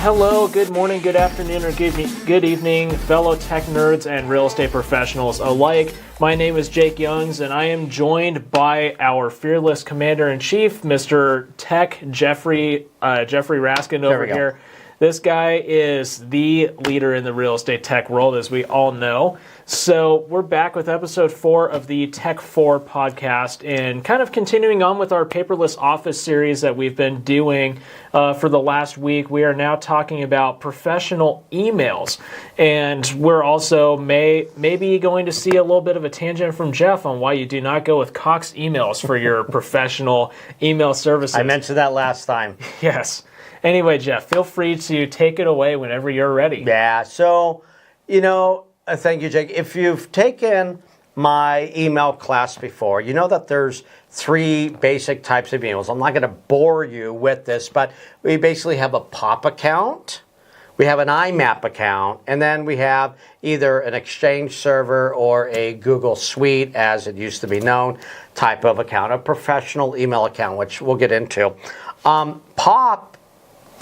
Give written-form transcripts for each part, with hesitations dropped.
hello, good morning, good afternoon, or good evening, fellow tech nerds and real estate professionals alike. My name is Jake Youngs, and I am joined by our fearless commander-in-chief, Mr. Tech Jeffrey Raskin over here. This guy is the leader in the real estate tech world, as we all know. So we're back with episode 4 of the Tech 4 podcast, and kind of continuing on with our Paperless Office series that we've been doing for the last week. We are now talking about professional emails, and we're also maybe going to see a little bit of a tangent from Jeff on why you do not go with Cox emails for your professional email services. I mentioned that last time. Yes. Anyway, Jeff, feel free to take it away whenever you're ready. Yeah, so, thank you, Jake. If you've taken my email class before, you know that there's 3 basic types of emails. I'm not going to bore you with this, but we basically have a POP account, we have an IMAP account, and then we have either an Exchange server or a Google Suite, as it used to be known, type of account, a professional email account, which we'll get into. POP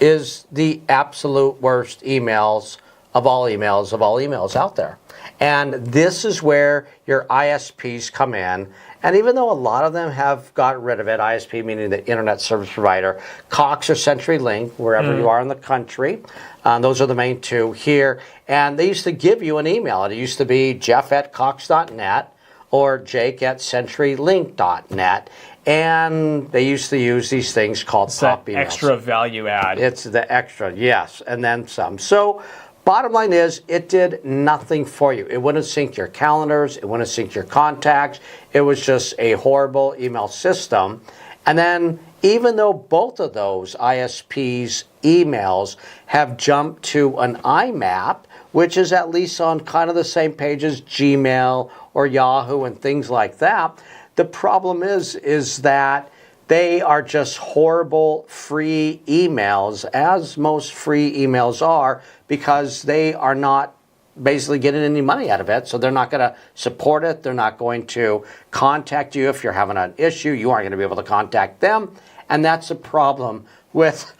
is the absolute worst emails of all emails out there. And this is where your ISPs come in. And even though a lot of them have got rid of it, ISP meaning the Internet Service Provider, Cox or CenturyLink, wherever you are in the country, those are the main 2 here. And they used to give you an email. It used to be jeff@cox.net or jake@centurylink.net. And they used to use these things called POP emails. Extra value add. It's the extra, yes, and then some. So bottom line is, it did nothing for you. It wouldn't sync your calendars. It wouldn't sync your contacts. It was just a horrible email system. And then even though both of those ISPs' emails have jumped to an IMAP, which is at least on kind of the same page as Gmail or Yahoo and things like that, the problem is that they are just horrible free emails, as most free emails are, because they are not basically getting any money out of it. So they're not going to support it. They're not going to contact you if you're having an issue. You aren't going to be able to contact them. And that's a problem with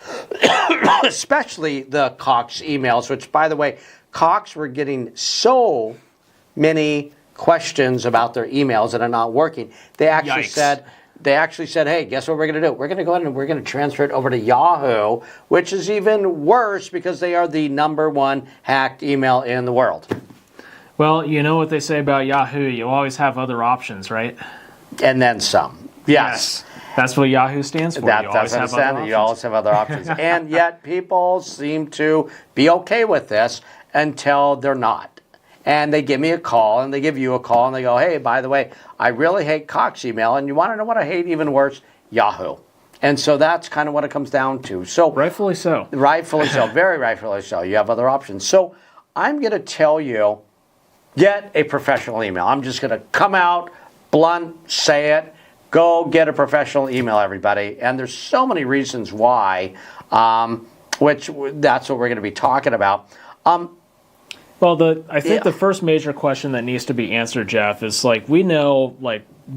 especially the Cox emails, which, by the way, Cox were getting so many questions about their emails that are not working. They actually said, hey, guess what we're going to do? We're going to go ahead and we're going to transfer it over to Yahoo, which is even worse because they are the #1 hacked email in the world. Well, you know what they say about Yahoo. You always have other options, right? And then some. Yes. That's what Yahoo stands for. You always have other options. And yet people seem to be okay with this until they're not. And they give me a call, and they give you a call, and they go, hey, by the way, I really hate Cox email, and you want to know what I hate even worse? Yahoo. And so that's kind of what it comes down to. So rightfully so. Rightfully so. Very rightfully so. You have other options. So I'm going to tell you, get a professional email. I'm just going to come out, blunt, say it. Go get a professional email, everybody. And there's so many reasons why, which that's what we're going to be talking about. Well, I think the first major question that needs to be answered, Jeff, is we know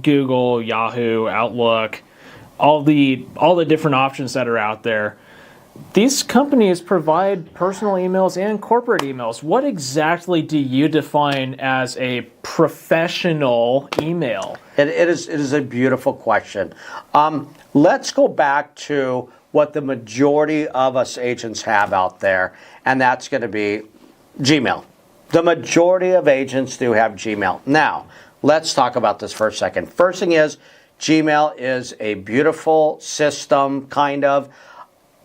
Google, Yahoo, Outlook, all the different options that are out there. These companies provide personal emails and corporate emails. What exactly do you define as a professional email? It is a beautiful question. Let's go back to what the majority of us agents have out there, and that's going to be Gmail. The majority of agents do have Gmail. Now, let's talk about this for a second. First thing is, Gmail is a beautiful system, kind of.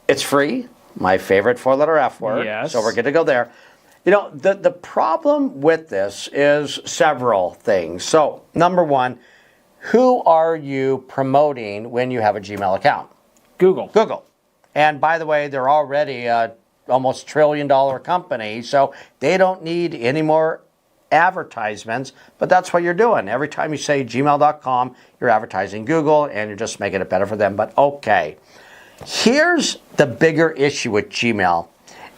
It's free, my favorite 4-letter F word, yes. So we're going to go there. The problem with this is several things. So, number 1, who are you promoting when you have a Gmail account? Google. And by the way, they're already almost $1 trillion company, so they don't need any more advertisements, but that's what you're doing. Every time you say gmail.com, you're advertising Google, and you're just making it better for them, but okay. Here's the bigger issue with Gmail,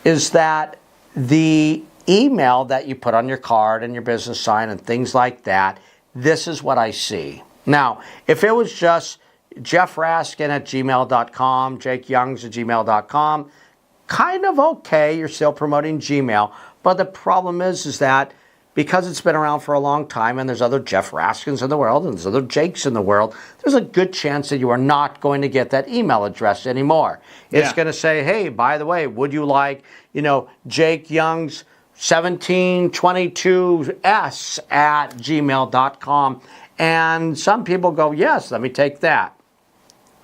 is that the email that you put on your card and your business sign and things like that, this is what I see. Now, if it was just jeffraskin@gmail.com, jakeyoungs@gmail.com, kind of okay. You're still promoting Gmail. But the problem is that because it's been around for a long time and there's other Jeff Raskins in the world and there's other Jakes in the world, there's a good chance that you are not going to get that email address anymore. It's going to say, hey, by the way, would you like, Jake Young's 1722s at gmail.com? And some people go, yes, let me take that.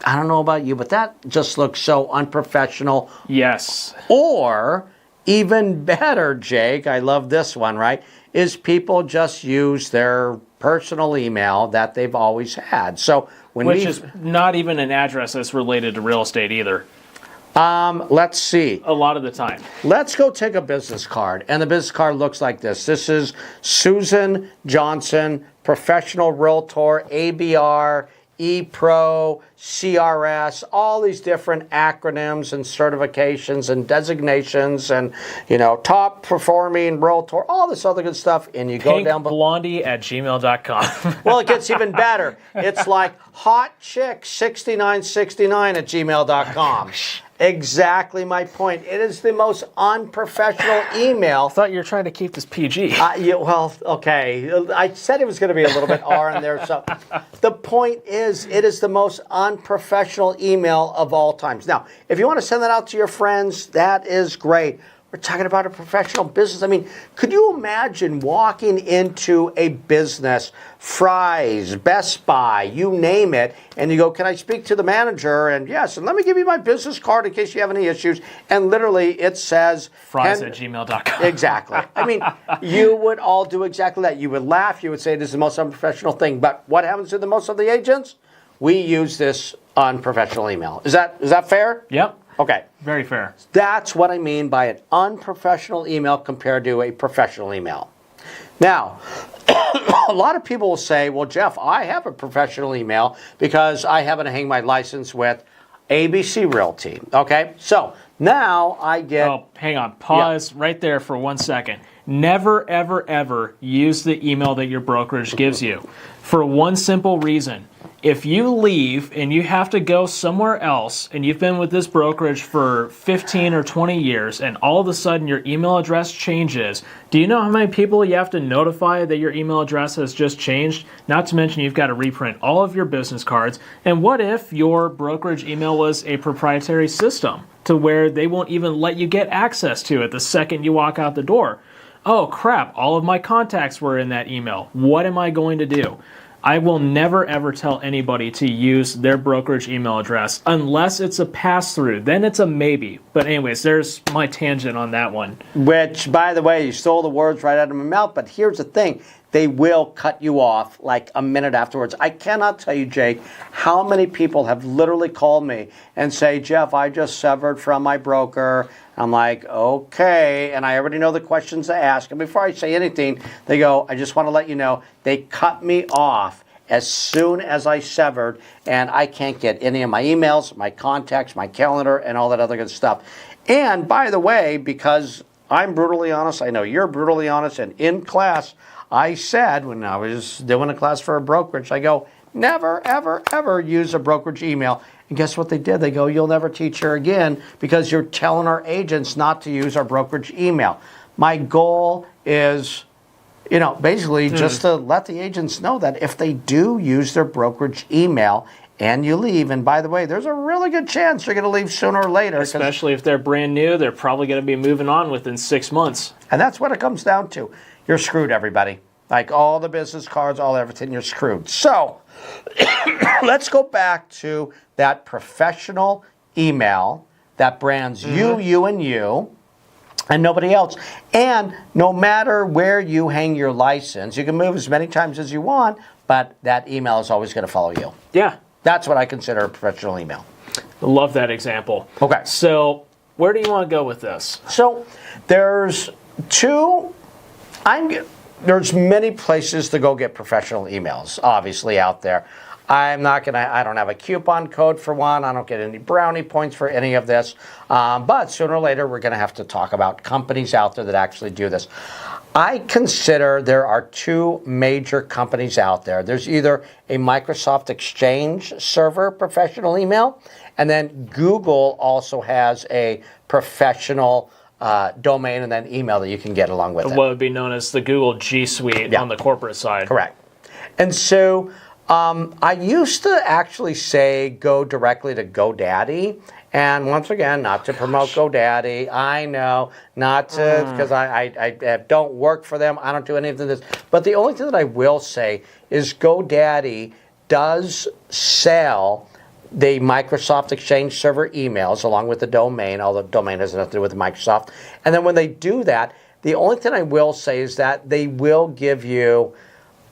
I don't know about you, but that just looks so unprofessional. Yes. Or, even better, Jake, I love this one, right, is people just use their personal email that they've always had. So Which is not even an address that's related to real estate either. Let's see. A lot of the time. Let's go take a business card. And the business card looks like this. This is Susan Johnson, professional realtor, ABR, ePro, CRS, all these different acronyms and certifications and designations and, top performing realtor, all this other good stuff. And you go down below. Blondie@gmail.com. Well, it gets even better. It's like hotchick6969 at gmail.com. Exactly my point. It is the most unprofessional email. I thought you were trying to keep this PG. Well, okay. I said it was going to be a little bit R in there. So the point is, it is the most unprofessional email of all times. Now, if you want to send that out to your friends, that is great. We're talking about a professional business. I mean, could you imagine walking into a business, Fry's, Best Buy, you name it, and you go, can I speak to the manager? And yes, and let me give you my business card in case you have any issues. And literally it says... Fries@gmail.com. Exactly. I mean, you would all do exactly that. You would laugh. You would say this is the most unprofessional thing. But what happens to the most of the agents? We use this unprofessional email. Is that fair? Yep. Okay. Very fair. That's what I mean by an unprofessional email compared to a professional email. Now, a lot of people will say, well, Jeff, I have a professional email because I happen to hang my license with ABC Realty. Okay? So now I get... Oh, hang on. Pause right there for 1 second. Never, ever, ever use the email that your brokerage gives you for one simple reason. If you leave and you have to go somewhere else and you've been with this brokerage for 15 or 20 years and all of a sudden your email address changes, do you know how many people you have to notify that your email address has just changed? Not to mention you've got to reprint all of your business cards. And what if your brokerage email was a proprietary system to where they won't even let you get access to it the second you walk out the door? Oh crap, all of my contacts were in that email. What am I going to do? I will never ever tell anybody to use their brokerage email address unless it's a pass-through. Then it's a maybe. But anyways, there's my tangent on that one. Which, by the way, you stole the words right out of my mouth, but here's the thing. They will cut you off like a minute afterwards. I cannot tell you, Jake, how many people have literally called me and say, Jeff, I just severed from my broker. I'm like, okay, and I already know the questions to ask. And before I say anything, they go, I just want to let you know, they cut me off as soon as I severed, and I can't get any of my emails, my contacts, my calendar, and all that other good stuff. And by the way, because I'm brutally honest, I know you're brutally honest, and in class, I said when I was doing a class for a brokerage, I go, never, ever, ever use a brokerage email. And guess what they did? They go, you'll never teach her again because you're telling our agents not to use our brokerage email. My goal is, basically just to let the agents know that if they do use their brokerage email and you leave, and by the way, there's a really good chance you're going to leave sooner or later. Especially if they're brand new, they're probably going to be moving on within 6 months. And that's what it comes down to. You're screwed, everybody. Like all the business cards, all everything, you're screwed. So let's go back to that professional email that brands you, and you, and nobody else. And no matter where you hang your license, you can move as many times as you want, but that email is always going to follow you. Yeah. That's what I consider a professional email. Love that example. Okay. So where do you want to go with this? So there's there's many places to go get professional emails, obviously, out there. I don't have a coupon code for one. I don't get any brownie points for any of this. But sooner or later, we're going to have to talk about companies out there that actually do this. I consider there are two major companies out there. There's either a Microsoft Exchange server professional email, and then Google also has a professional domain and then email that you can get along with it. What would be known as the Google G Suite on the corporate side. Correct. And so I used to actually say go directly to GoDaddy. And once again, not to promote GoDaddy. I know, not to, because I don't work for them. I don't do any of this. But the only thing that I will say is GoDaddy does sell the Microsoft Exchange server emails along with the domain, although the domain has nothing to do with Microsoft. And then when they do that, the only thing I will say is that they will give you,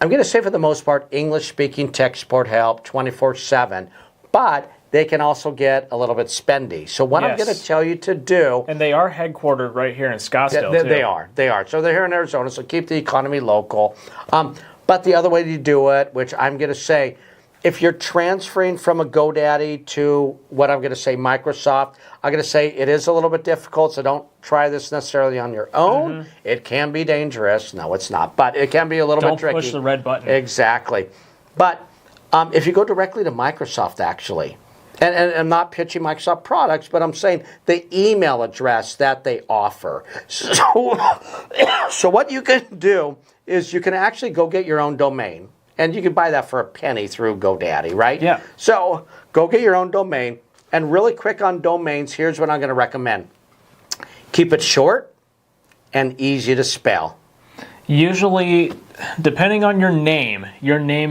I'm going to say for the most part, English-speaking tech support help 24/7, but they can also get a little bit spendy. So what I'm going to tell you to do... And they are headquartered right here in Scottsdale, too. They are. So they're here in Arizona, so keep the economy local. But the other way to do it, which I'm going to say, if you're transferring from a GoDaddy to what I'm going to say Microsoft, I'm going to say it is a little bit difficult, so don't try this necessarily on your own. It can be dangerous. No, it's not, but it can be a little bit tricky. Don't push the red button. Exactly. But if you go directly to Microsoft, actually, and I'm not pitching Microsoft products, but I'm saying the email address that they offer. So what you can do is you can actually go get your own domain. And you can buy that for a penny through GoDaddy, right? Yeah. So go get your own domain. And really quick on domains, here's what I'm going to recommend. Keep it short and easy to spell. Usually, depending on your name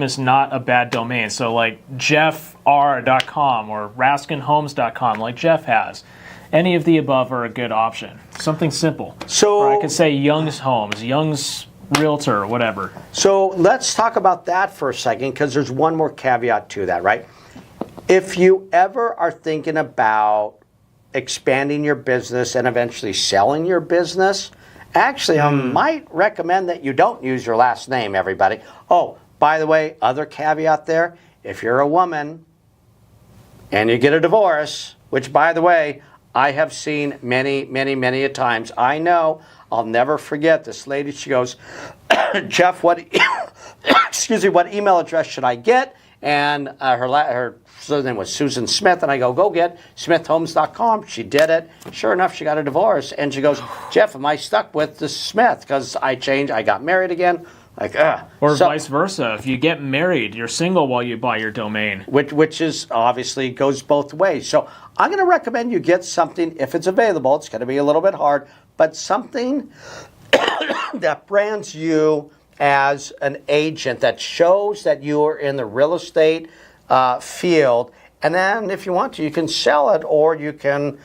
is not a bad domain. So like jeffr.com or raskinhomes.com like Jeff has. Any of the above are a good option. Something simple. So, or I could say Young's Homes, Young's Realtor, or whatever. So let's talk about that for a second, because there's one more caveat to that, right? If you ever are thinking about expanding your business and eventually selling your business, actually, I might recommend that you don't use your last name, everybody. Oh, by the way, other caveat there, if you're a woman and you get a divorce, which, by the way, I have seen many, many, many a times. I know, I'll never forget this lady. She goes, Jeff, what email address should I get? And her name was Susan Smith. And I go get smithhomes.com. She did it. Sure enough, she got a divorce. And she goes, Jeff, am I stuck with the Smith? Because I got married again. Like, or vice versa. If you get married, you're single while you buy your domain. Which is obviously goes both ways. So I'm going to recommend you get something, if it's available. It's going to be a little bit hard, but something that brands you as an agent, that shows that you are in the real estate field. And then if you want to, you can sell it, or you can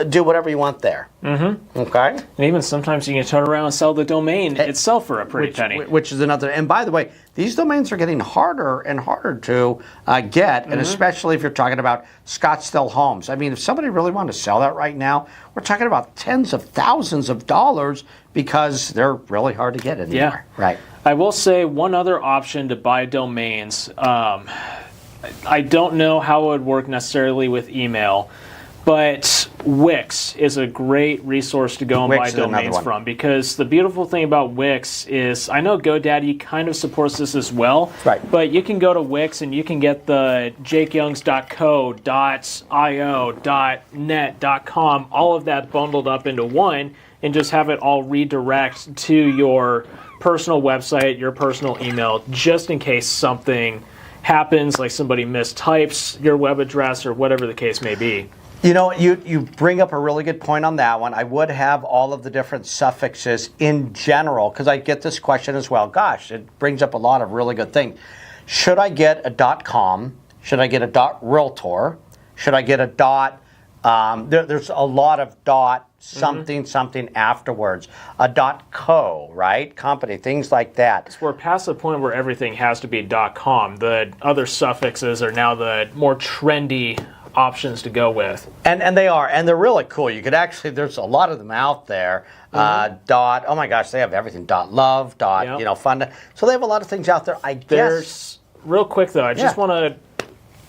do whatever you want there. Okay? And even sometimes you can turn around and sell the domain itself for a pretty penny. Which is another. And by the way, these domains are getting harder and harder to get, and especially if you're talking about Scottsdale Homes. I mean, if somebody really wanted to sell that right now, we're talking about tens of thousands of dollars, because they're really hard to get anymore. Yeah. Right. I will say one other option to buy domains. I don't know how it would work necessarily with email, but Wix is a great resource to go and buy domains from, because the beautiful thing about Wix is, I know GoDaddy kind of supports this as well, right, but you can go to Wix and you can get the jakeyoungs.co, .io, .net, .com, all of that bundled up into one, and just have it all redirect to your personal website, your personal email, just in case something happens, like somebody mistypes your web address or whatever the case may be. You know, you bring up a really good point on that one. I would have all of the different suffixes in general, because I get this question as well. Gosh, it brings up a lot of really good things. Should I get a .com? Should I get a .realtor? Should I get a there's a lot of something something afterwards. A .co, right? Company, things like that. So we're past the point where everything has to be .com. The other suffixes are now the more trendy options to go with. And they are, and they're really cool. You could actually, there's a lot of them out there. Oh my gosh, they have everything. .love, fun. So they have a lot of things out there, I guess. Real quick though, I just want to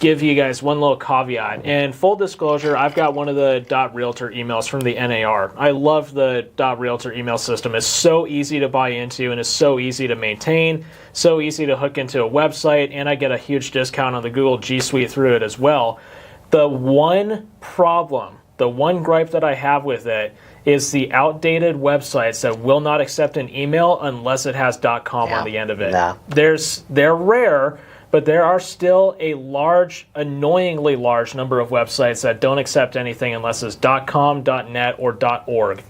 give you guys one little caveat. And full disclosure, I've got one of the .realtor emails from the NAR. I love the .realtor email system. It's so easy to buy into, and it's so easy to maintain, so easy to hook into a website, and I get a huge discount on the Google G Suite through it as well. The one problem, the one gripe that I have with it is the outdated websites that will not accept an email unless it has .com on the end of it. Yeah. They're rare, but there are still a large, annoyingly large number of websites that don't accept anything unless it's .com, .net, or .org.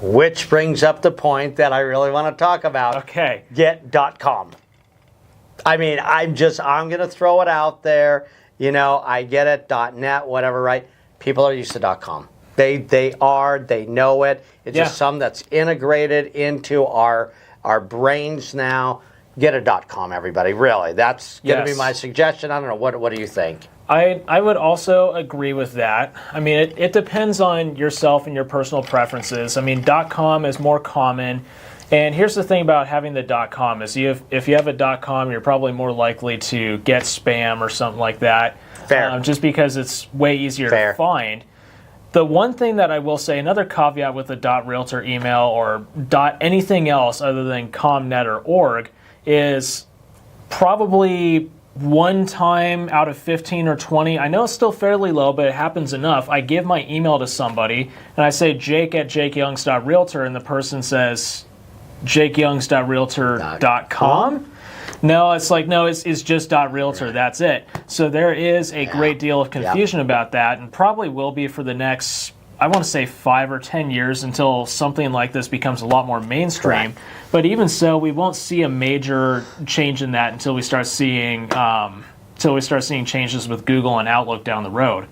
Which brings up the point that I really want to talk about. Okay. Get .com. I mean, I'm going to throw it out there. You know, I get it, .net, whatever, right? People are used to .com. They know it. It's just something that's integrated into our brains now. Get a .com, everybody. Really, that's going to be my suggestion. I don't know. What do you think? I would also agree with that. I mean, it depends on yourself and your personal preferences. I mean, .com is more common. And here's the thing about having the .com is if you have a .com, you're probably more likely to get spam or something like that. Fair. Just because it's way easier to find. The one thing that I will say, another caveat with the .realtor email or anything else other than .com, .net, or .org is probably one time out of 15 or 20. I know it's still fairly low, but it happens enough. I give my email to somebody, and I say jake@jakeyoungs.realtor, and the person says jakeyoungs.realtor.com. No, it's like, no, it's just .realtor, that's it. So there is a great deal of confusion about that, and probably will be for the next, I want to say 5 or 10 years until something like this becomes a lot more mainstream. Correct. But even so, we won't see a major change in that until we start seeing changes with Google and Outlook down the road.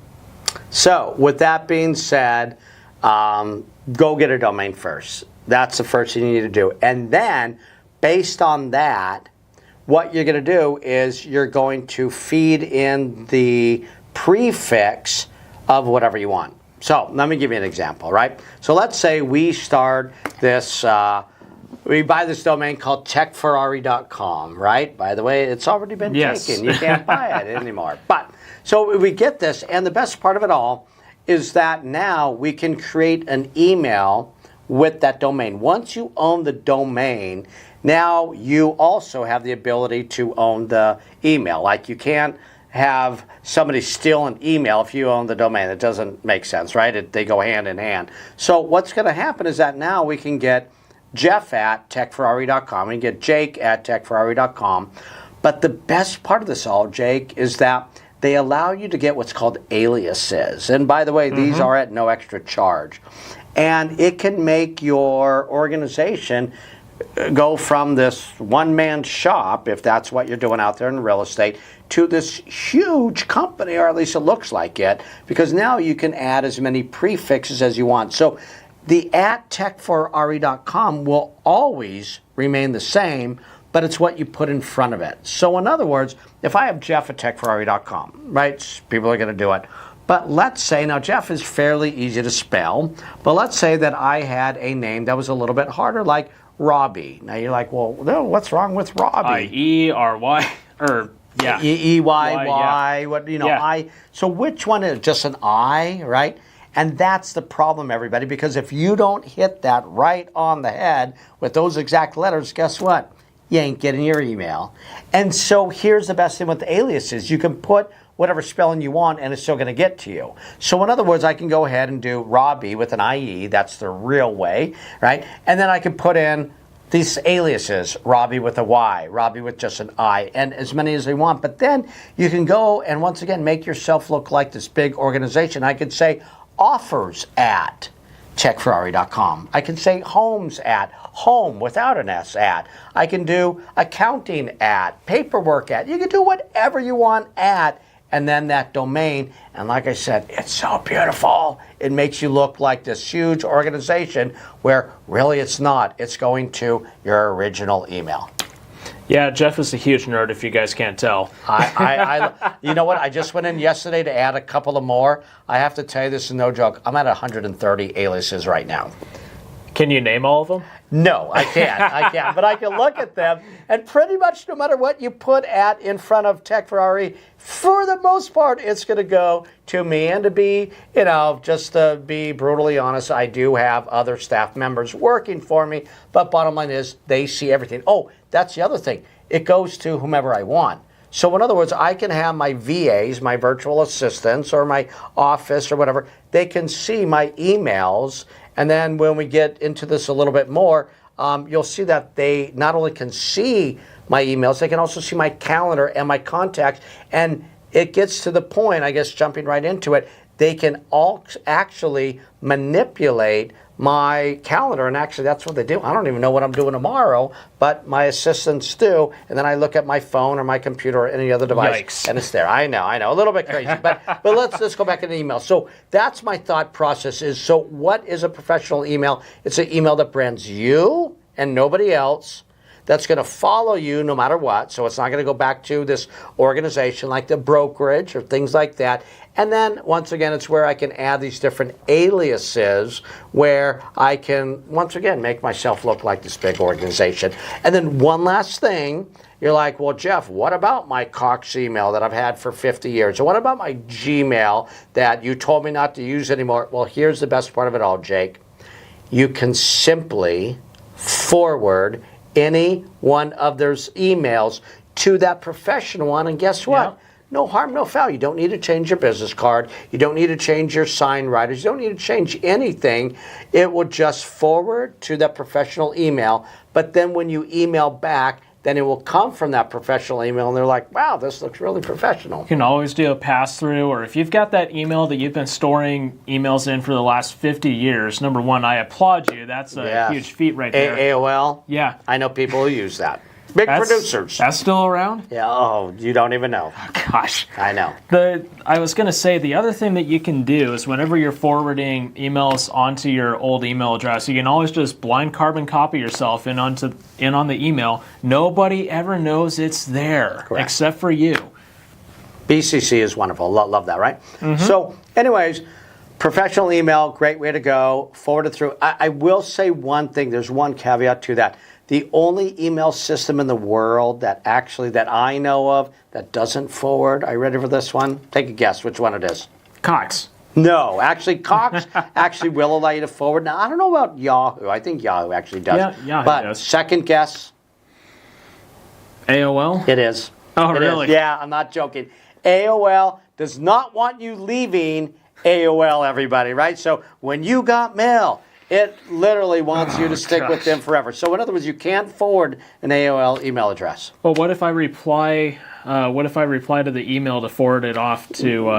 So, with that being said, go get a domain first. That's the first thing you need to do. And then, based on that, what you're going to do is you're going to feed in the prefix of whatever you want. So let me give you an example, right? So let's say we start this, we buy this domain called techferrari.com, right? By the way, it's already been taken. You can't buy it anymore. But so we get this, and the best part of it all is that now we can create an email with that domain. Once you own the domain, now you also have the ability to own the email. Like you can't have somebody steal an email if you own the domain. It doesn't make sense, right? They go hand in hand. So what's going to happen is that now we can get Jeff at techferrari.com. We can get Jake at techferrari.com. But the best part of this all, Jake, is that they allow you to get what's called aliases. And by the way, these are at no extra charge. And it can make your organization go from this one-man shop, if that's what you're doing out there in real estate, to this huge company, or at least it looks like it, because now you can add as many prefixes as you want. So the at techferrari.com will always remain the same, but it's what you put in front of it. So in other words, if I have Jeff at techferrari.com, right, people are going to do it. But let's say, now Jeff is fairly easy to spell, but let's say that I had a name that was a little bit harder, like Robbie. Now you're like, well, no, what's wrong with Robbie? I-E-R-Y, or yeah. E-Y-Y, what, you know, I. So which one is just an I, right? And that's the problem, everybody, because if you don't hit that right on the head with those exact letters, guess what? You ain't getting your email. And so here's the best thing with the aliases. You can put whatever spelling you want, and it's still going to get to you. So in other words, I can go ahead and do Robbie with an IE. That's the real way, right? And then I can put in these aliases, Robbie with a Y, Robbie with just an I, and as many as they want. But then you can go and once again make yourself look like this big organization. I could say offers at techferrari.com. I can say homes at, home without an S at. I can do accounting at, paperwork at. You can do whatever you want at, and then that domain. And like I said, it's so beautiful. It makes you look like this huge organization where really it's not. It's going to your original email. Yeah, Jeff is a huge nerd if you guys can't tell. You know what? I just went in yesterday to add a couple of more. I have to tell you, this is no joke. I'm at 130 aliases right now. Can you name all of them? No, I can't. I can't. But I can look at them, and pretty much no matter what you put in front of Tech Ferrari, for the most part, it's going to go to me. And to be, just to be brutally honest, I do have other staff members working for me. But bottom line is, they see everything. Oh, that's the other thing. It goes to whomever I want. So in other words, I can have my VAs, my virtual assistants, or my office or whatever. They can see my emails. And then when we get into this a little bit more, you'll see that they not only can see my emails, they can also see my calendar and my contacts. And it gets to the point, I guess, jumping right into it, they can all actually manipulate my calendar. And actually, that's what they do. I don't even know what I'm doing tomorrow, but my assistants do. And then I look at my phone or my computer or any other device, Yikes. and it's there. I know, a little bit crazy. But let's go back into email. So that's my thought process is, so what is a professional email? It's an email that brands you and nobody else, that's going to follow you no matter what. So it's not going to go back to this organization like the brokerage or things like that. And then, once again, it's where I can add these different aliases where I can, once again, make myself look like this big organization. And then one last thing, you're like, well, Jeff, what about my Cox email that I've had for 50 years? Or what about my Gmail that you told me not to use anymore? Well, here's the best part of it all, Jake. You can simply forward any one of those emails to that professional one, and guess what? Yeah. No harm, no foul. You don't need to change your business card. You don't need to change your sign writers. You don't need to change anything. It will just forward to that professional email, but then when you email back, then it will come from that professional email, and they're like, wow, this looks really professional. You can always do a pass-through, or if you've got that email that you've been storing emails in for the last 50 years, number one, I applaud you. That's a huge feat right there. AOL? Yeah. I know people who use that. Big producers. That's still around? Yeah, oh, you don't even know. Oh, gosh. I know. I was going to say, the other thing that you can do is whenever you're forwarding emails onto your old email address, you can always just blind carbon copy yourself in on the email. Nobody ever knows it's there. Correct. Except for you. BCC is wonderful. Love that, right? Mm-hmm. So, anyways, professional email, great way to go. Forward it through. I will say one thing. There's one caveat to that. The only email system in the world that I know of that doesn't forward, are you ready for this one? Take a guess which one it is. Cox. No, actually, Cox actually will allow you to forward. Now, I don't know about Yahoo. I think Yahoo actually does. Yeah, Yahoo but does. Second guess. AOL? It is. Oh, It really? is. Yeah, I'm not joking. AOL does not want you leaving AOL, everybody, right? So when you got mail, it literally wants you to stick with them forever. So in other words, you can't forward an AOL email address. Well, what if I reply? What if I reply to the email to forward it off to?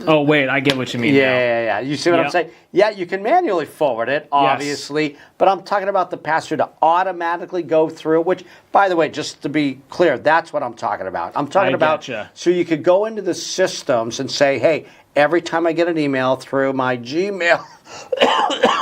Oh, wait, I get what you mean. Yeah. You see what I'm saying? Yeah, you can manually forward it, obviously, but I'm talking about the pass-through to automatically go through. Which, by the way, just to be clear, that's what I'm talking about. I'm talking about so you could go into the systems and say, hey, every time I get an email through my Gmail,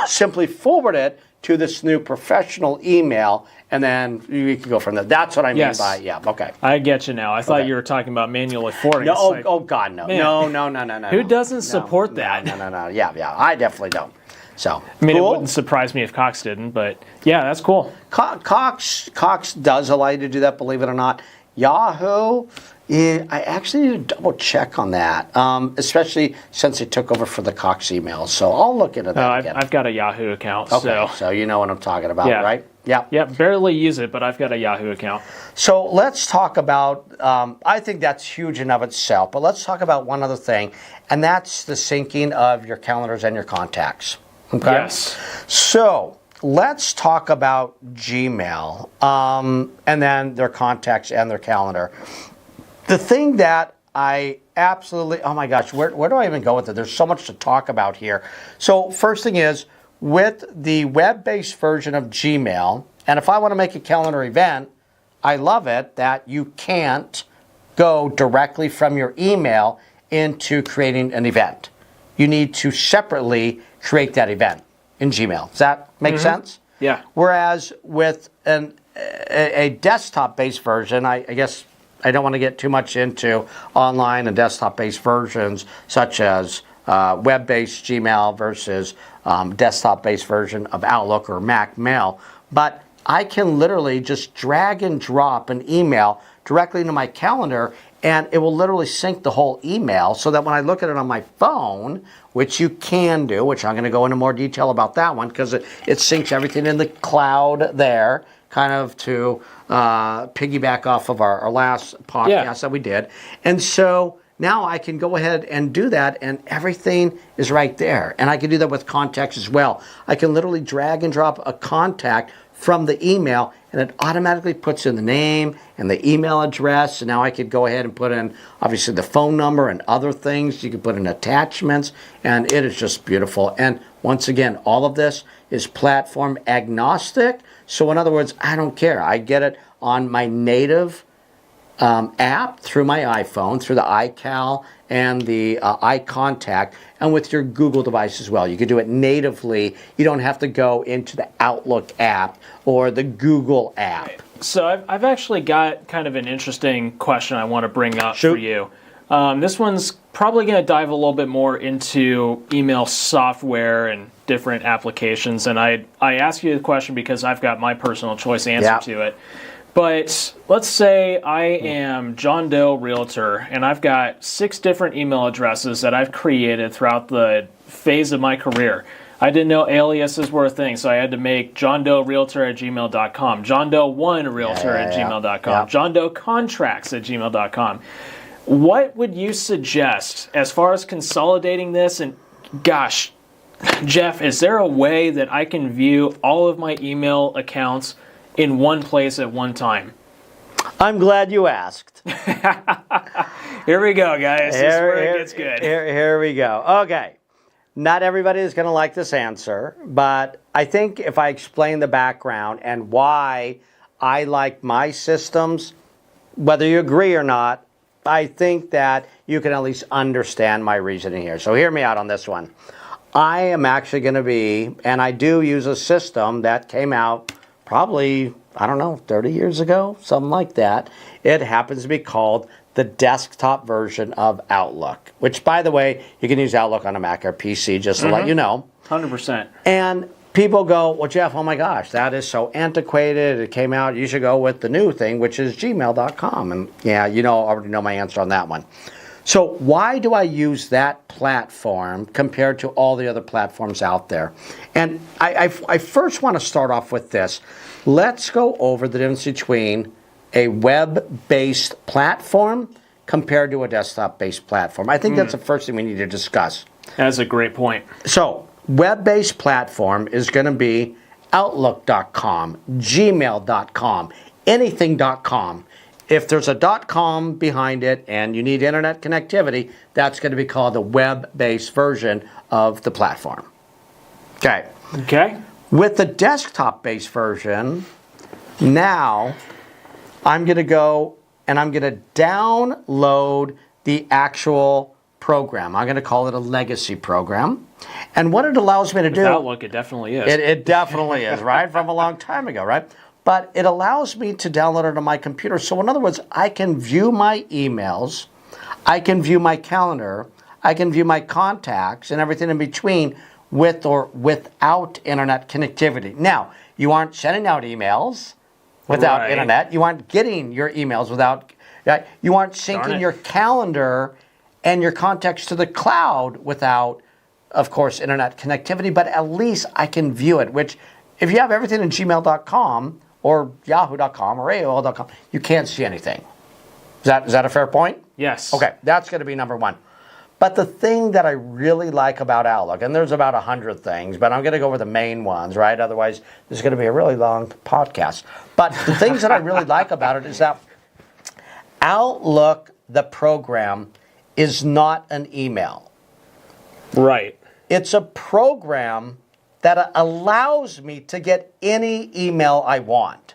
simply forward it to this new professional email, and then you can go from there. That's what I mean by, okay. I get you now. I thought you were talking about manually forwarding. No, oh God, no. Man. No. Who doesn't support that? No. Yeah, I definitely don't. So, I mean, cool. It wouldn't surprise me if Cox didn't, but yeah, that's cool. Cox does allow you to do that, believe it or not. Yahoo, I actually need to double check on that, especially since it took over for the Cox emails. So I'll look into that again. I've got a Yahoo account. Okay, so you know what I'm talking about, right? Yeah. Yeah, barely use it, but I've got a Yahoo account. So let's talk about, I think that's huge in of itself, but let's talk about one other thing, and that's the syncing of your calendars and your contacts. Okay? Yes. So let's talk about Gmail, and then their contacts and their calendar. The thing that I absolutely, oh my gosh, where do I even go with it? There's so much to talk about here. So first thing is, with the web-based version of Gmail, and if I want to make a calendar event, I love it that you can't go directly from your email into creating an event. You need to separately create that event in Gmail. Does that make sense? Yeah. Whereas with a desktop-based version, I guess I don't want to get too much into online and desktop-based versions such as web-based Gmail versus desktop-based version of Outlook or Mac Mail. But I can literally just drag and drop an email directly into my calendar, and it will literally sync the whole email so that when I look at it on my phone, which you can do, which I'm going to go into more detail about that one because it syncs everything in the cloud there, kind of to piggyback off of our last podcast that we did. And so now I can go ahead and do that, and everything is right there. And I can do that with contacts as well. I can literally drag and drop a contact from the email, and it automatically puts in the name and the email address. And now I could go ahead and put in, obviously, the phone number and other things. You can put in attachments, and it is just beautiful. And once again, all of this is platform agnostic. So in other words, I don't care. I get it on my native app through my iPhone, through the iCal and the iContact, and with your Google device as well. You can do it natively. You don't have to go into the Outlook app or the Google app. So I've actually got kind of an interesting question I want to bring up Shoot. for you. This one's probably going to dive a little bit more into email software and different applications. And I ask you the question because I've got my personal choice answer to it. But let's say I am John Doe Realtor, and I've got 6 different email addresses that I've created throughout the phase of my career. I didn't know aliases were a thing, so I had to make johndoerealtor@gmail.com, John Doe 1 Realtor at gmail.com, John Doe Contracts at gmail.com. What would you suggest as far as consolidating this? And gosh, Jeff, is there a way that I can view all of my email accounts in one place at one time? I'm glad you asked. Here we go, guys. This is where it gets good. Here we go. Okay. Not everybody is going to like this answer, but I think if I explain the background and why I like my systems, whether you agree or not, I think that you can at least understand my reasoning here. So hear me out on this one. I am actually going to be, and I do use a system that came out probably, I don't know, 30 years ago, something like that. It happens to be called the desktop version of Outlook, which, by the way, you can use Outlook on a Mac or PC, just to let you know. 100%. And people go, well, Jeff, oh my gosh, that is so antiquated. It came out. You should go with the new thing, which is gmail.com. And yeah, you know, already know my answer on that one. So why do I use that platform compared to all the other platforms out there? And I first want to start off with this. Let's go over the difference between a web-based platform compared to a desktop-based platform. I think that's the first thing we need to discuss. That's a great point. So, web-based platform is going to be Outlook.com, Gmail.com, anything.com. If there's a .com behind it and you need internet connectivity, that's going to be called the web-based version of the platform. Okay. Okay. With the desktop-based version, now I'm going to go and I'm going to download the actual program. I'm going to call it a legacy program. And what it allows me to do... Outlook, it definitely is. It definitely is, right? From a long time ago, right? But it allows me to download it on my computer. So in other words, I can view my emails, I can view my calendar, I can view my contacts and everything in between with or without internet connectivity. Now, you aren't sending out emails without internet. You aren't getting your emails without... You aren't syncing your calendar and your contacts to the cloud without, of course, internet connectivity. But at least I can view it, which if you have everything in gmail.com or yahoo.com or AOL.com, you can't see anything. Is that a fair point? Yes. Okay, that's going to be number one. But the thing that I really like about Outlook, and there's about 100 things, but I'm going to go over the main ones, right? Otherwise, this is going to be a really long podcast. But the things that I really like about it is that Outlook, the program, is not an email. Right. It's a program that allows me to get any email I want.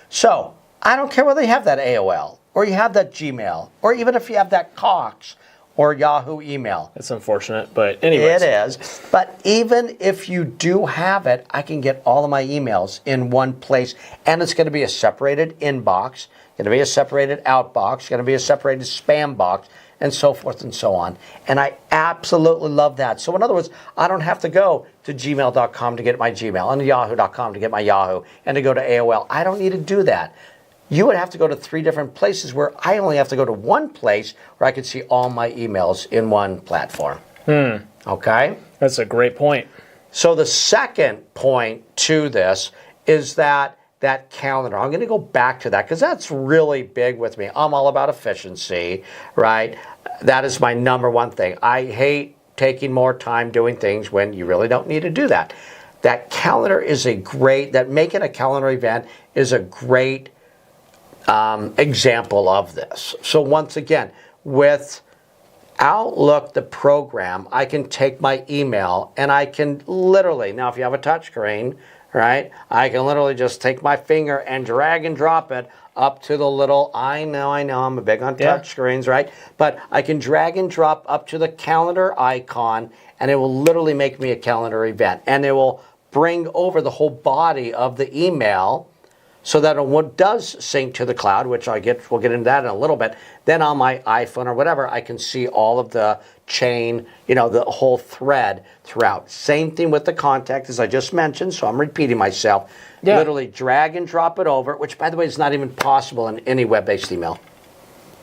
So I don't care whether you have that AOL, or you have that Gmail, or even if you have that Cox or Yahoo email. It's unfortunate, but anyways. It is. But even if you do have it, I can get all of my emails in one place. And it's going to be a separated inbox, going to be a separated outbox, going to be a separated spam box. and so forth and so on. And I absolutely love that. So in other words, I don't have to go to gmail.com to get my Gmail and yahoo.com to get my Yahoo and to go to AOL. I don't need to do that. You would have to go to 3 different places where I only have to go to one place where I could see all my emails in one platform. Okay? That's a great point. So the second point to this is that calendar. I'm going to go back to that because that's really big with me. I'm all about efficiency, right? That is my number one thing. I hate taking more time doing things when you really don't need to do that. That calendar is making a calendar event is a great example of this. So once again, with Outlook, the program, I can take my email and I can literally, now if you have a touch screen, right, I can literally just take my finger and drag and drop it up to the little, I know, I'm a big on touch screens, right? But I can drag and drop up to the calendar icon and it will literally make me a calendar event. And it will bring over the whole body of the email so that it does sync to the cloud, which we'll get into that in a little bit. Then on my iPhone or whatever, I can see all of the chain, the whole thread throughout. Same thing with the contact, as I just mentioned, so I'm repeating myself. Yeah. Literally drag and drop it over, which, by the way, is not even possible in any web-based email.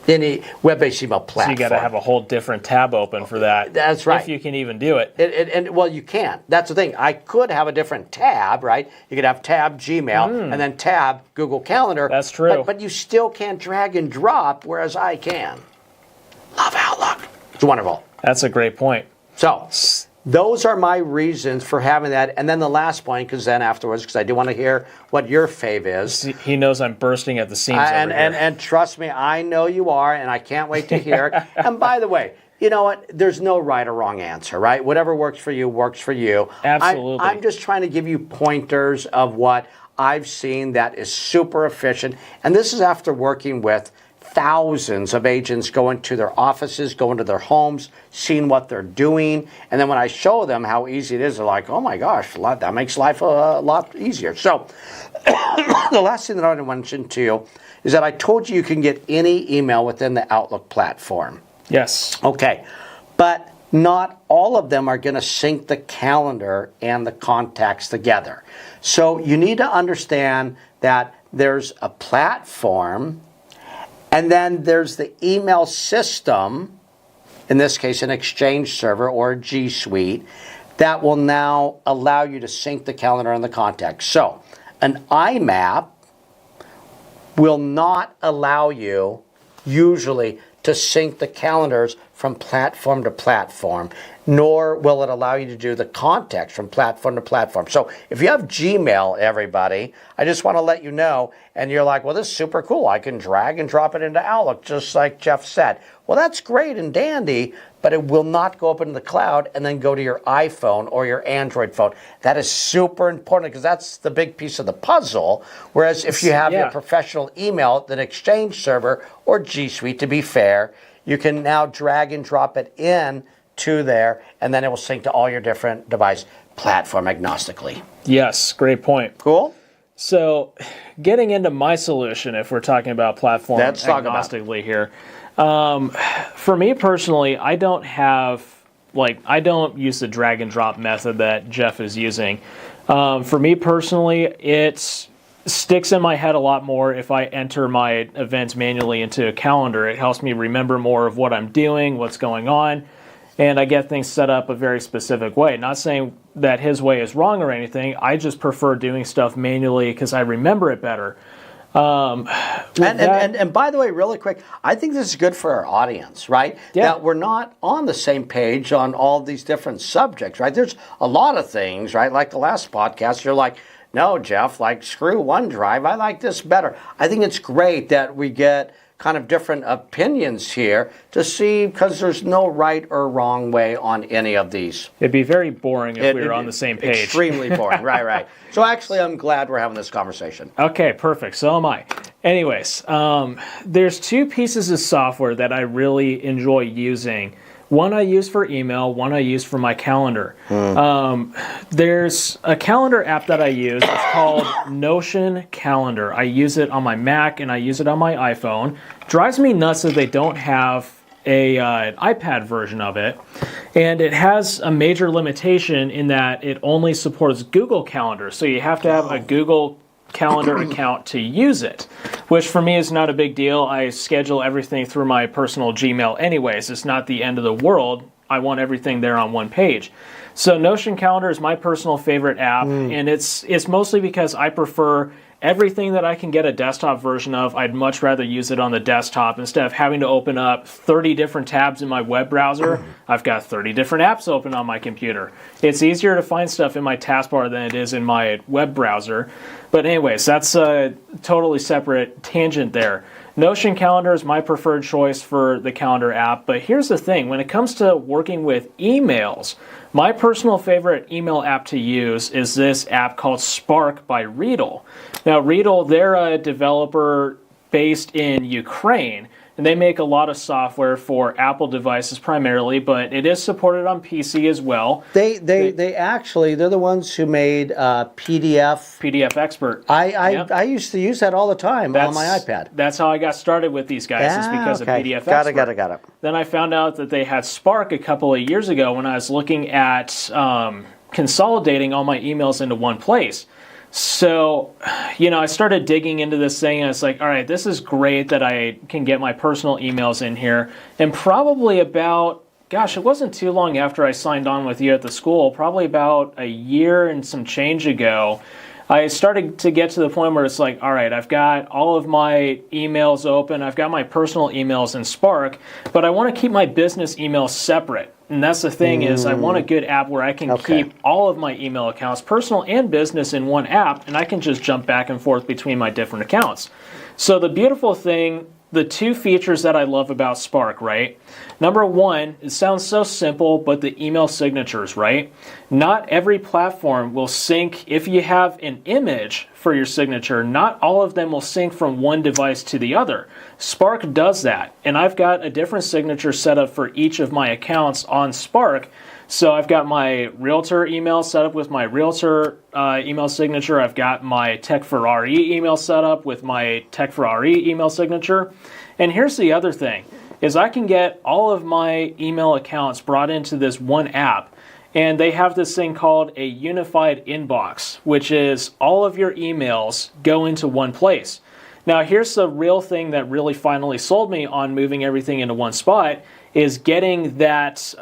Any web-based email platform. So you got to have a whole different tab open for that. That's right. If you can even do it. Well, you can. That's the thing. I could have a different tab, right? You could have tab Gmail and then tab Google Calendar. That's true. But you still can't drag and drop, whereas I can. Love Outlook. It's wonderful. That's a great point. So those are my reasons for having that. And then the last point, because then afterwards, because I do want to hear what your fave is. He knows I'm bursting at the seams over here. And trust me, I know you are, and I can't wait to hear it. And by the way, you know what? There's no right or wrong answer, right? Whatever works for you works for you. Absolutely. I'm just trying to give you pointers of what I've seen that is super efficient. And this is after working with thousands of agents going to their offices, going to their homes, seeing what they're doing. And then when I show them how easy it is, they're like, oh my gosh, that makes life a lot easier. So the last thing that I want to mention to you is that I told you can get any email within the Outlook platform. Yes. Okay. But not all of them are going to sync the calendar and the contacts together. So you need to understand that there's a platform. And then there's the email system, in this case an Exchange server or a G Suite, that will now allow you to sync the calendar and the contacts. So an IMAP will not allow you usually to sync the calendars from platform to platform, nor will it allow you to do the contacts from platform to platform. So if you have Gmail, everybody, I just want to let you know, and you're like, well, this is super cool. I can drag and drop it into Outlook, just like Jeff said. Well, that's great and dandy, but it will not go up into the cloud and then go to your iPhone or your Android phone. That is super important because that's the big piece of the puzzle. Whereas if you have your professional email, the Exchange server or G Suite, to be fair, you can now drag and drop it in to there, and then it will sync to all your different device platform agnostically. Yes, great point. Cool? So getting into my solution, if we're talking about platform agnostically here, for me personally, I don't use the drag and drop method that Jeff is using. For me personally, it sticks in my head a lot more if I enter my events manually into a calendar. It helps me remember more of what I'm doing, what's going on, and I get things set up a very specific way. Not saying that his way is wrong or anything. I just prefer doing stuff manually because I remember it better. And by the way, really quick, I think this is good for our audience, right? Yeah. That we're not on the same page on all these different subjects, right? There's a lot of things, right? Like the last podcast, you're like, no, Jeff, like screw OneDrive. I like this better. I think it's great that we get kind of different opinions here to see, because there's no right or wrong way on any of these. It'd be very boring if we were on the same page. Extremely boring, right. So actually, I'm glad we're having this conversation. Okay, perfect. So am I. Anyways, there's 2 pieces of software that I really enjoy using. One I use for email, one I use for my calendar. There's a calendar app that I use. It's called Notion Calendar. I use it on my Mac and I use it on my iPhone. Drives me nuts that they don't have an iPad version of it, and it has a major limitation in that it only supports Google Calendar. So you have to have a Google Calendar account to use it, which for me is not a big deal. I schedule everything through my personal Gmail anyways. It's not the end of the world. I want everything there on one page. So Notion Calendar is my personal favorite app, and it's mostly because I prefer everything that I can get a desktop version of. I'd much rather use it on the desktop instead of having to open up 30 different tabs in my web browser. I've got 30 different apps open on my computer. It's easier to find stuff in my taskbar than it is in my web browser. But anyways, that's a totally separate tangent there. Notion Calendar is my preferred choice for the calendar app, but here's the thing. When it comes to working with emails, my personal favorite email app to use is this app called Spark by Readle. Now, Readle, they're a developer based in Ukraine, and they make a lot of software for Apple devices primarily, but it is supported on PC as well. They're the ones who made PDF Expert. I used to use that all the time on my iPad. That's how I got started with these guys, is because of PDF Expert. Got it. Then I found out that they had Spark a couple of years ago when I was looking at consolidating all my emails into one place. So, I started digging into this thing, and it's like, all right, this is great that I can get my personal emails in here. And probably about, it wasn't too long after I signed on with you at the school, probably about a year and some change ago, I started to get to the point where it's like, all right, I've got all of my emails open, I've got my personal emails in Spark, but I want to keep my business emails separate. And that's the thing is I want a good app where I can keep all of my email accounts, personal and business, in one app, and I can just jump back and forth between my different accounts. So the beautiful thing, the two features that I love about Spark, right? Number one, it sounds so simple, but the email signatures, right? Not every platform will sync. If you have an image for your signature, not all of them will sync from one device to the other. Spark does that, and I've got a different signature set up for each of my accounts on Spark. So I've got my Realtor email set up with my Realtor email signature. I've got my Tech Ferrari email set up with my Tech Ferrari email signature. And here's the other thing, is I can get all of my email accounts brought into this one app. And they have this thing called a unified inbox, which is all of your emails go into one place. Now, here's the real thing that really finally sold me on moving everything into one spot, is getting that...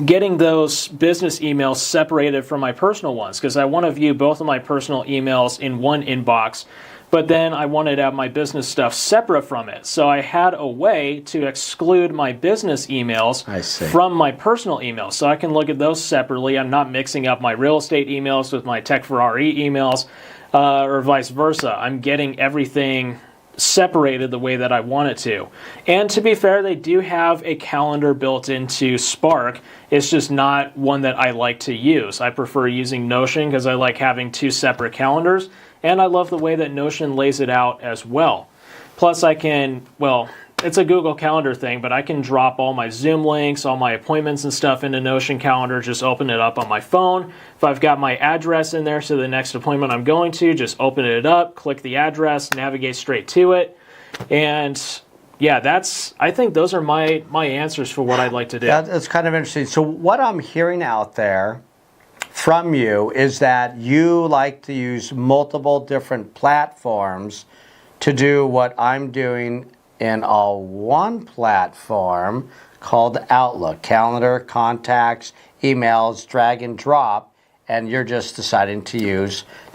getting those business emails separated from my personal ones, because I want to view both of my personal emails in one inbox, but then I wanted to have my business stuff separate from it. So I had a way to exclude my business emails from my personal emails, so I can look at those separately. I'm not mixing up my real estate emails with my Tech Ferrari emails, or vice versa. I'm getting everything separated the way that I want it to. And to be fair, they do have a calendar built into Spark. It's just not one that I like to use. I prefer using Notion because I like having two separate calendars, and I love the way that Notion lays it out as well. Plus I can, it's a Google Calendar thing, but I can drop all my Zoom links, all my appointments and stuff into Notion Calendar, just open it up on my phone. If I've got my address in there, so the next appointment I'm going to, just open it up, click the address, navigate straight to it. And yeah, I think those are my answers for what I'd like to do. That's kind of interesting. So what I'm hearing out there from you is that you like to use multiple different platforms to do what I'm doing in all one platform called Outlook. Calendar, contacts, emails, drag and drop, and you're just deciding to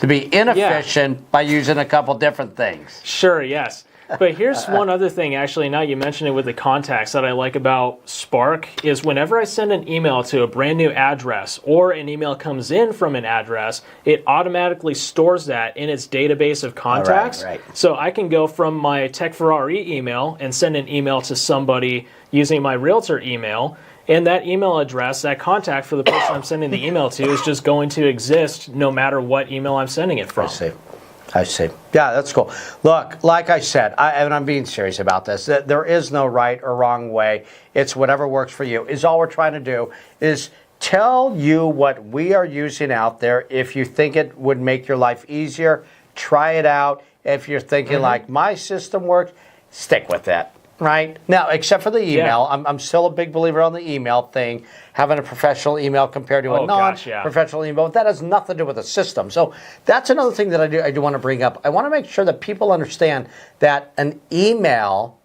be inefficient by using a couple different things. Sure, yes. But here's one other thing, actually, now you mentioned it with the contacts, that I like about Spark, is whenever I send an email to a brand new address, or an email comes in from an address, it automatically stores that in its database of contacts. Right. So I can go from my Tech Ferrari email and send an email to somebody using my Realtor email, and that email address, that contact for the person I'm sending the email to, is just going to exist no matter what email I'm sending it from. I see. Yeah, that's cool. Look, like I said, and I'm being serious about this, that there is no right or wrong way. It's whatever works for you. Is all we're trying to do is tell you what we are using out there. If you think it would make your life easier, try it out. If you're thinking like my system works, stick with that. right? Now, except for the email, I'm still a big believer on the email thing, having a professional email compared to a non-professional email. That has nothing to do with the system. So that's another thing that I do want to bring up. I want to make sure that people understand that an email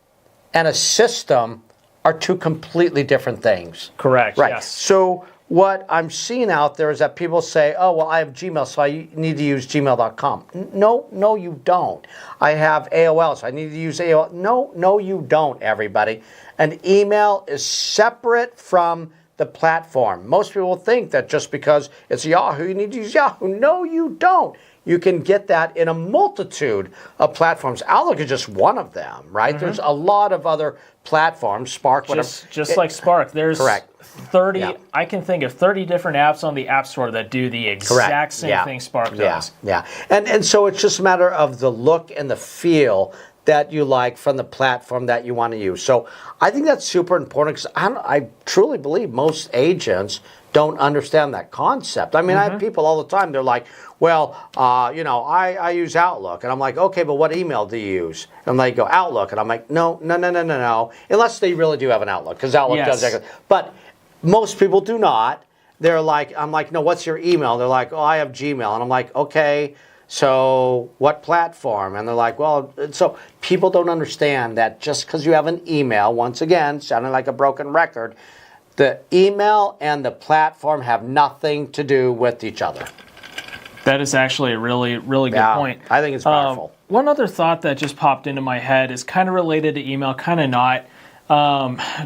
and a system are two completely different things. Correct, right. Yes. So what I'm seeing out there is that people say, oh, well, I have Gmail, so I need to use gmail.com. No, you don't. I have AOL, so I need to use AOL. No, you don't, everybody. An email is separate from the platform. Most people think that just because it's Yahoo, you need to use Yahoo. No, you don't. You can get that in a multitude of platforms. Outlook is just one of them, right? Mm-hmm. There's a lot of other platforms, Spark, whatever. Just like Spark, there's correct. 30, I can think of 30 different apps on the App Store that do the exact same thing Spark does. Yeah. And so it's just a matter of the look and the feel that you like from the platform that you want to use. So I think that's super important because I truly believe most agents don't understand that concept. I mean, I have people all the time, they're like, well, I use Outlook. And I'm like, okay, but what email do you use? And they go, Outlook. And I'm like, no. Unless they really do have an Outlook, because Outlook does that. But most people do not. I'm like, no, what's your email? They're like, oh, I have Gmail. And I'm like, okay, so what platform? And they're like, well, so people don't understand that just because you have an email, once again, sounding like a broken record, the email and the platform have nothing to do with each other. That is actually a really, really good point. I think it's powerful. One other thought that just popped into my head is kind of related to email, kind of not.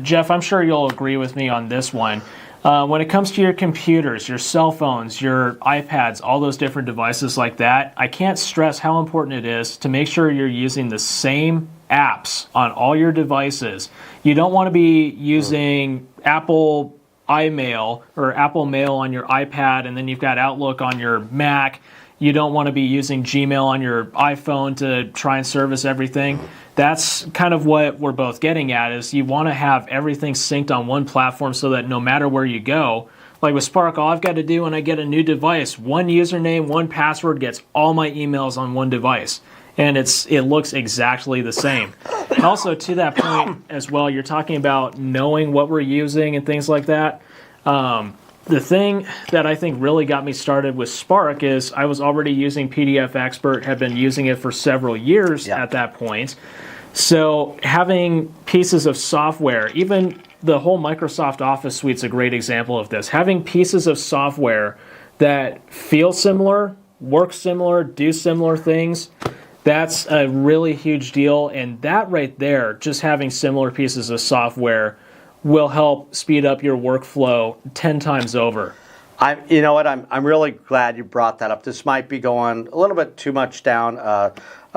Jeff, I'm sure you'll agree with me on this one. When it comes to your computers, your cell phones, your iPads, all those different devices like that, I can't stress how important it is to make sure you're using the same apps on all your devices. You don't want to be using Apple iMail or Apple Mail on your iPad, and then you've got Outlook on your Mac. You don't want to be using Gmail on your iPhone to try and service everything. That's kind of what we're both getting at, is you want to have everything synced on one platform so that no matter where you go, like with Spark, all I've got to do when I get a new device, one username, one password gets all my emails on one device. And it looks exactly the same. And also, to that point as well, you're talking about knowing what we're using and things like that. The thing that I think really got me started with Spark is I was already using PDF Expert, had been using it for several years at that point. So having pieces of software, even the whole Microsoft Office suite's a great example of this. Having pieces of software that feel similar, work similar, do similar things, that's a really huge deal. And that right there, just having similar pieces of software will help speed up your workflow 10 times over. You know what? I'm really glad you brought that up. This might be going a little bit too much down a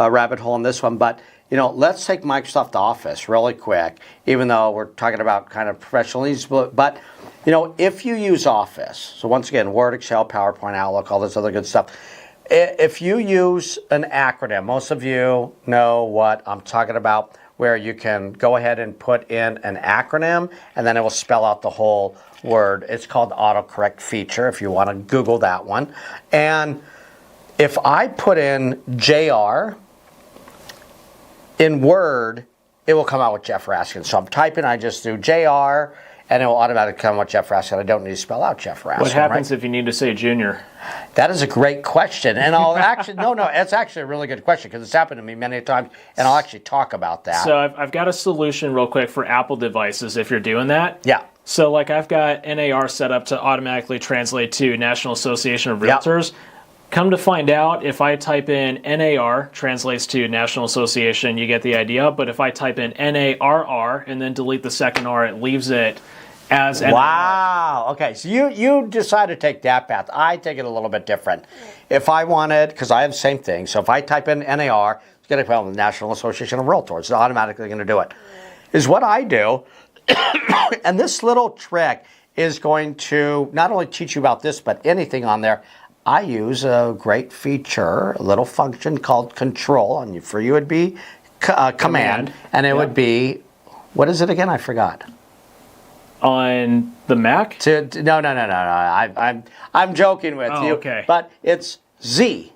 rabbit hole on this one, but let's take Microsoft Office really quick, even though we're talking about kind of professional needs. But if you use Office, so once again, Word, Excel, PowerPoint, Outlook, all this other good stuff. If you use an acronym, most of you know what I'm talking about, where you can go ahead and put in an acronym and then it will spell out the whole word. It's called autocorrect feature if you want to Google that one. And if I put in JR in Word, it will come out with Jeff Raskin. So I'm typing, I just do JR and it will automatically come with Jeff Raskin. I don't need to spell out Jeff Raskin. What happens if you need to say Junior? That is a great question. And I'll actually, no, it's actually a really good question because it's happened to me many times, and I'll actually talk about that. So I've got a solution real quick for Apple devices if you're doing that. Yeah. So like I've got NAR set up to automatically translate to National Association of Realtors. Yep. Come to find out, if I type in NAR, translates to National Association, you get the idea. But if I type in NARR and then delete the second R, it leaves it as NAR. Wow. Okay, so you decide to take that path. I take it a little bit different. If I wanted, because I have the same thing, so if I type in NAR, it's going to come with the National Association of Realtors. It's automatically going to do it. Is what I do, and this little trick is going to not only teach you about this, but anything on there. I use a great feature, a little function called control, and for you it would be command, and it would be, what is it again? I forgot. On the Mac? No. I'm joking with you. Okay. But it's Z.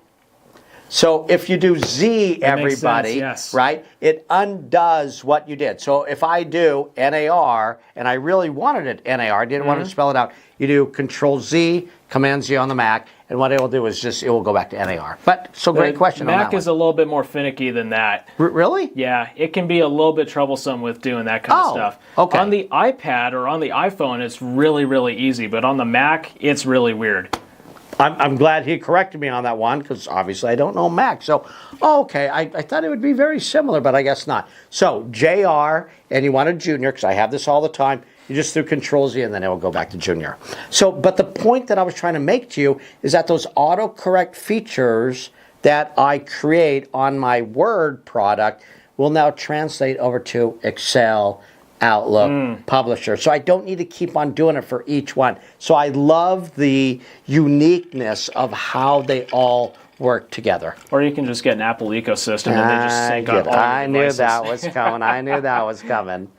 So if you do Z, That makes sense, everybody, yes. right, it undoes what you did. So if I do NAR, and I really wanted it NAR, didn't want to spell it out, you do Control Z, Command Z on the Mac, and what it will do is just, it will go back to NAR. But, so great question on that Mac is a little bit more finicky than that. Really? Yeah, it can be a little bit troublesome with doing that kind of stuff. Okay. On the iPad or on the iPhone, it's really, really easy, but on the Mac, it's really weird. I'm glad he corrected me on that one, because obviously I don't know Mac. So, okay, I thought it would be very similar, but I guess not. So, JR, and you want a Junior, because I have this all the time. You just do Control Z, and then it will go back to Junior. So, but the point that I was trying to make to you is that those autocorrect features that I create on my Word product will now translate over to Excel, Outlook, Publisher. So I don't need to keep on doing it for each one. So I love the uniqueness of how they all work together. Or you can just get an Apple ecosystem and they just sync up all your I knew devices. that was coming. I knew that was coming.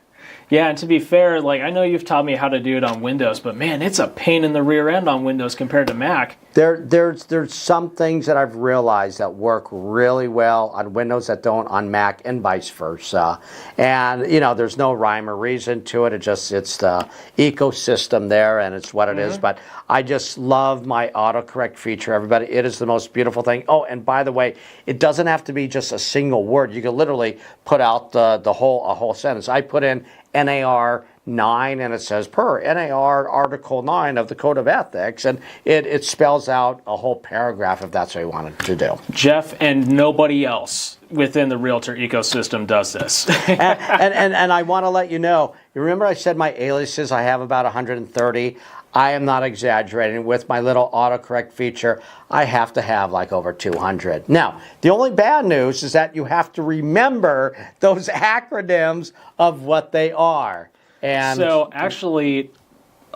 Yeah, and to be fair, like I know you've taught me how to do it on Windows, but man, it's a pain in the rear end on Windows compared to Mac. There's some things that I've realized that work really well on Windows that don't on Mac, and vice versa. And you know, there's no rhyme or reason to it. It's the ecosystem there, and it's what it is. But I just love my autocorrect feature, everybody. It is the most beautiful thing. Oh, and by the way, it doesn't have to be just a single word. You can literally put out a whole sentence. I put in NAR 9, and it says per NAR Article 9 of the Code of Ethics, and it spells out a whole paragraph if that's what you wanted to do. Jeff and nobody else within the Realtor ecosystem does this. and I want to let you know, you remember I said my aliases, I have about 130. I am not exaggerating. With my little autocorrect feature, I have to have like over 200. Now, the only bad news is that you have to remember those acronyms of what they are. And so actually,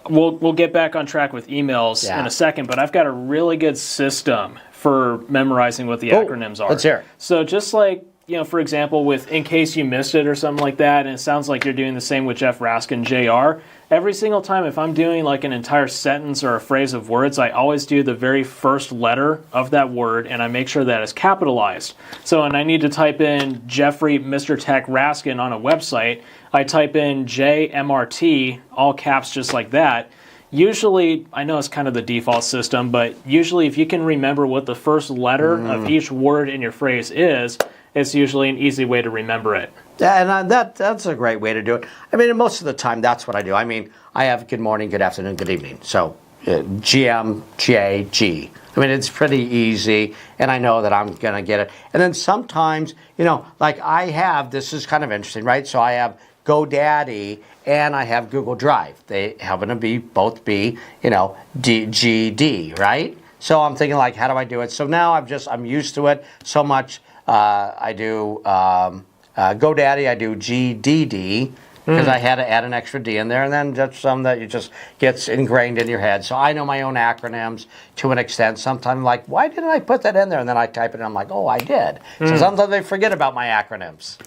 we'll get back on track with emails in a second, but I've got a really good system for memorizing what the acronyms are. Let's hear it. So just like, you know, for example, with in case you missed it or something like that, and it sounds like you're doing the same with Jeff Raskin Jr., every single time if I'm doing like an entire sentence or a phrase of words, I always do the very first letter of that word, and I make sure that it's capitalized. So when I need to type in Jeffrey Mr. Tech Raskin on a website, I type in JMRT, all caps just like that. Usually, I know it's kind of the default system, but usually if you can remember what the first letter of each word in your phrase is, it's usually an easy way to remember it. Yeah, and that's a great way to do it. I mean, most of the time, that's what I do. I mean, I have good morning, good afternoon, good evening. So, GM, J, G. I mean, it's pretty easy, and I know that I'm going to get it. And then sometimes, you know, like I have, this is kind of interesting, right? So I have GoDaddy and I have Google Drive. They happen to both be, you know, GD, right? So I'm thinking like, how do I do it? So now I'm used to it so much. I do GoDaddy, I do GDD, because I had to add an extra D in there, and then just some that you just gets ingrained in your head. So I know my own acronyms to an extent. Sometimes I'm like, why didn't I put that in there? And then I type it and I'm like, oh, I did. So sometimes I forget about my acronyms.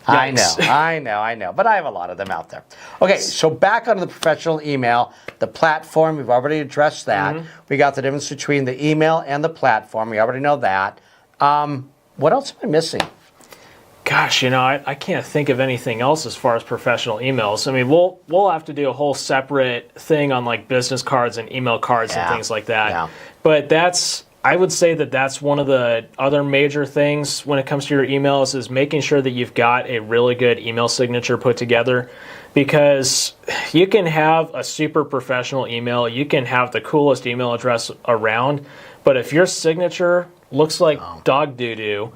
Yikes. I know. But I have a lot of them out there. Okay, so back onto the professional email, the platform, we've already addressed that. We got the difference between the email and the platform. We already know that. What else am I missing? Gosh, you know, I can't think of anything else as far as professional emails. I mean, we'll have to do a whole separate thing on like business cards and email cards and things like that. Yeah. But I would say that's one of the other major things when it comes to your emails is making sure that you've got a really good email signature put together, because you can have a super professional email, you can have the coolest email address around, but if your signature looks like dog doo-doo,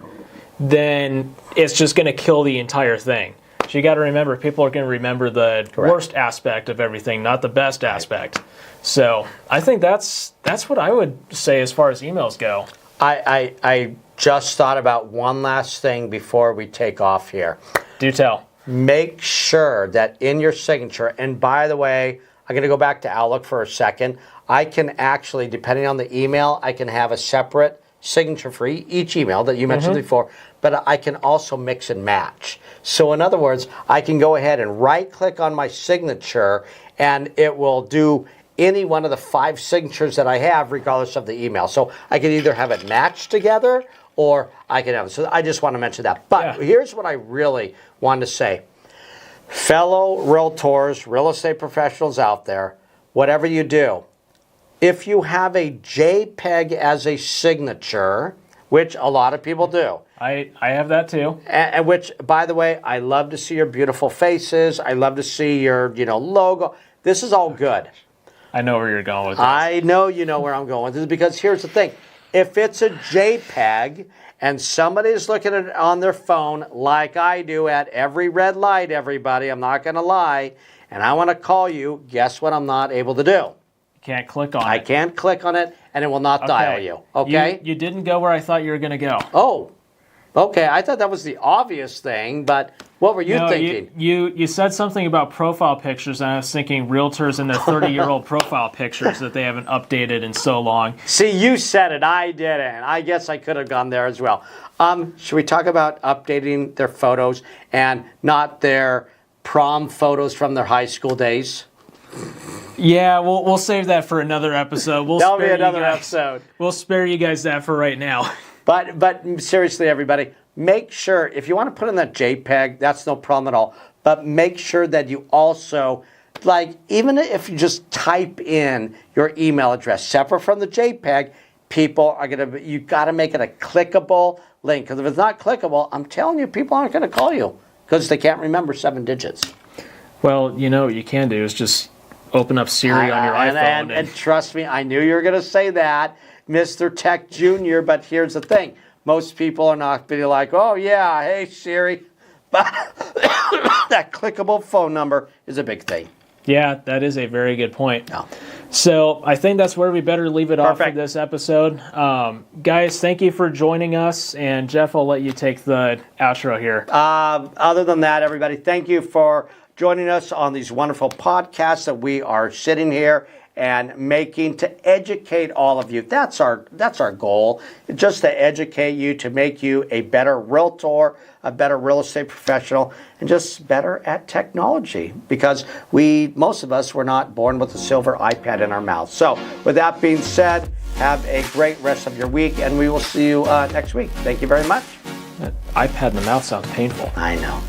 then it's just going to kill the entire thing. So you got to remember, people are going to remember the worst aspect of everything, not the best aspect. So I think that's what I would say as far as emails go. I just thought about one last thing before we take off here. Do tell. Make sure that in your signature, and by the way, I'm going to go back to Outlook for a second. I can actually, depending on the email, I can have a separate signature for each email that you mentioned before, but I can also mix and match. So in other words, I can go ahead and right-click on my signature, and it will do any one of the 5 signatures that I have, regardless of the email. So I can either have it matched together, or I can have it. So I just want to mention that. But here's what I really wanted to say. Fellow realtors, real estate professionals out there, whatever you do, if you have a JPEG as a signature, which a lot of people do. I have that too. And which, by the way, I love to see your beautiful faces. I love to see your, logo. This is all good. I know where you're going with this. I know you know where I'm going with this, because here's the thing. If it's a JPEG and somebody's looking at it on their phone like I do at every red light, everybody, I'm not going to lie, and I want to call you, guess what I'm not able to do? Can't click on it. I can't click on it, and it will not dial you. Okay? You didn't go where I thought you were going to go. Oh, okay. I thought that was the obvious thing, but what were you thinking? You said something about profile pictures, and I was thinking realtors and their 30-year-old profile pictures that they haven't updated in so long. See, you said it. I didn't. I guess I could have gone there as well. Should we talk about updating their photos and not their prom photos from their high school days? Yeah, we'll save that for another episode. That'll be another episode. We'll spare you guys that for right now. But seriously, everybody, make sure, if you want to put in that JPEG, that's no problem at all. But make sure that you also, even if you just type in your email address separate from the JPEG, people are you got to make it a clickable link. Because if it's not clickable, I'm telling you, people aren't going to call you because they can't remember 7 digits. Well, what you can do is just open up Siri on your iPhone. And trust me, I knew you were going to say that, Mr. Tech Jr., but here's the thing. Most people are not going to be like, oh, yeah, hey, Siri. But that clickable phone number is a big thing. Yeah, that is a very good point. No. So I think that's where we better leave it off for this episode. Guys, thank you for joining us. And Jeff, I'll let you take the outro here. Other than that, everybody, thank you for joining us on these wonderful podcasts that we are sitting here and making to educate all of you. That's our goal, just to educate you, to make you a better realtor, a better real estate professional, and just better at technology, because most of us were not born with a silver iPad in our mouth. So with that being said, have a great rest of your week, and we will see you next week. Thank you very much. That iPad in the mouth sounds painful. I know.